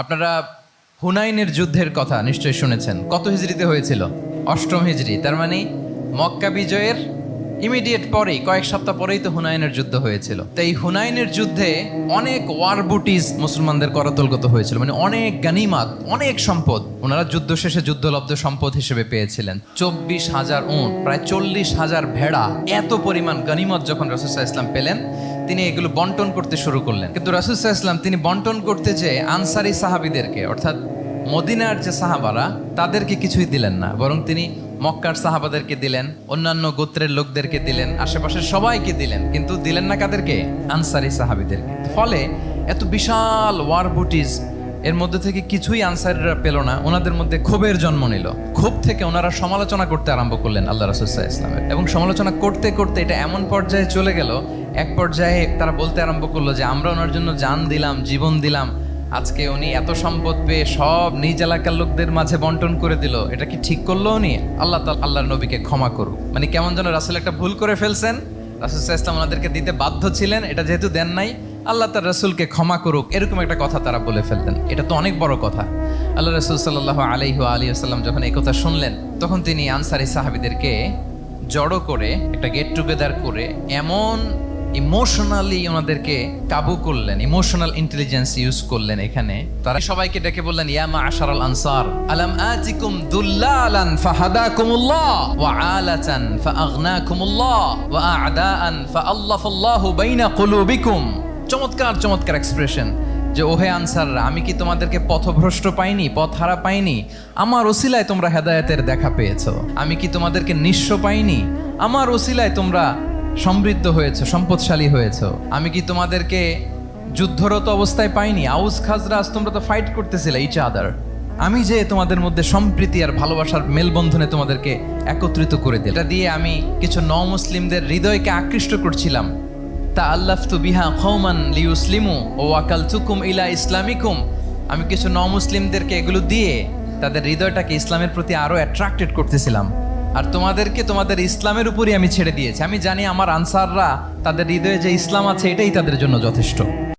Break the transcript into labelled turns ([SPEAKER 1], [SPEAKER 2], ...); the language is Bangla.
[SPEAKER 1] আপনারা হুনাইনের যুদ্ধের কথা নিশ্চয়ই শুনেছেন। কত হিজরিতে হয়েছিল? অষ্টম হিজরি। তার মানে মক্কা বিজয়ের ইমিডিয়েট পরেই, কয়েক সপ্তাহ পরেই তো হুনাইনের যুদ্ধ হয়েছিল। তো এই হুনাইনের যুদ্ধে অনেক ওয়ার বুটিজ মুসলমানদের করতলগত হয়েছিল, মানে অনেক গানিমাত, অনেক সম্পদ ওনারা যুদ্ধ শেষে যুদ্ধলব্ধ সম্পদ হিসেবে পেয়েছিলেন। 24,000 উট, প্রায় 40,000 ভেড়া, এত পরিমাণ গানিমত যখন রাসূল সাল্লাল্লাহু আলাইহি ওয়াসাল্লাম পেলেন, তিনি এগুলো বন্টন করতে শুরু করলেন। কিন্তু রাসূল সাল্লাল্লাহু আলাইহি ওয়াসাল্লাম তিনি বন্টন করতে যে আনসারি সাহাবীদেরকে, অর্থাৎ মদিনার যে সাহাবারা, তাদেরকে কিছুই দিলেন না, বরং তিনি মক্কার সাহাবাদেরকে দিলেন, অন্যান্য গোত্রের লোকদেরকে দিলেন, আশেপাশের সবাইকে দিলেন, কিন্তু দিলেন না কাদেরকে? আনসারি সাহাবীদেরকে। ফলে এত বিশাল ওয়ার বুটিজ, এর মধ্যে থেকে কিছুই আনসারিরা পেল না। ওনাদের মধ্যে ক্ষোভের জন্ম নিল। ক্ষোভ থেকে ওনারা সমালোচনা করতে আরম্ভ করলেন আল্লাহ রাসূল সাল্লাল্লাহু আলাইহি ওয়াসাল্লামের, এবং সমালোচনা করতে করতে এটা এমন পর্যায়ে চলে গেল, এক পর্যায়ে তারা বলতে আরম্ভ করলো যে আমরা ওনার জন্য জান দিলাম, জীবন দিলাম, আজকে উনি এত সম্পদ পেয়ে সব নিজ এলাকার লোকদের মাঝে বন্টন করে দিল, এটা কি ঠিক করলো উনি? আল্লাহর নবীকে ক্ষমা করুক। মানে কেমন যেন রাসূল একটা ভুল করে ফেলছেন, রাসূল সাল্লাল্লাহু আলাইহি ওয়াসাল্লাম ওনাদেরকে দিতে বাধ্য ছিলেন, এটা যেহেতু দেন নাই, আল্লাহ তার রাসূলকে ক্ষমা করুক, এরকম একটা কথা তারা বলে ফেলতেন। এটা তো অনেক বড় কথা। আল্লাহ রাসূল সাল্লাল্লাহু আলাইহি ওয়াসাল্লাম যখন এই কথা শুনলেন, তখন তিনি আনসারি সাহাবীদেরকে জড়ো করে একটা গেট টুগেদার করে এমন ইমোশনালি ওনাদেরকে কাবু করলেন, ইমোশনাল ইন্টেলিজেন্স ইউজ করলেন। এখানে তারা সবাইকে ডেকে বললেন, ইয়া মাআশারাল আনসার আলাম আতিকুম দুল্লালান ফাহাদাকুমুল্লাহ ওয়া আলাতান ফাআগনাকুমুল্লাহ ওয়া আ'দাআন ফাআল্লাফাল্লাহু বাইনা কুলুবিকুম। চমৎকার চমৎকার এক্সপ্রেশন, যে ওহে আনসাররা, আমি কি তোমাদেরকে পথভ্রষ্ট পাইনি, পথহারা পাইনি? আমার ওসিলায় তোমরা হেদায়েতের দেখা পেয়েছো। আমি কি তোমাদেরকে নিঃস্ব পাইনি? আমার ওসিলায় তোমরা সমৃদ্ধ হয়েছে, সম্পদশালী হয়েছে। আমি কি তোমাদেরকে যুদ্ধরত অবস্থায় পাইনি? আউস খাজরাজ তোমরা তো ফাইট করতেছিলে ইচ আদার। আমি যে তোমাদের মধ্যে সম্প্রীতি আর ভালোবাসার মেলবন্ধনে তোমাদেরকে একত্রিত করে দিই, এটা দিয়ে আমি কিছু মুসলিমদের হৃদয়কে আকৃষ্ট করছিলাম। তা আল্লাফতু বিহা কওমান লিউসলিমু ওয়া ওয়াকালতুকুম ইলা ইসলামিকুম। আমি কিছু মুসলিমদেরকে এগুলো দিয়ে তাদের হৃদয়টাকে ইসলামের প্রতি আরো অ্যাট্রাক্টেড করতেছিলাম, আর তোমাদেরকে তোমাদের ইসলামের উপরই আমি ছেড়ে দিয়েছি। আমি জানি আমার আনসাররা, তাদের হৃদয়ে যে ইসলাম আছে, এটাই তাদের জন্য যথেষ্ট।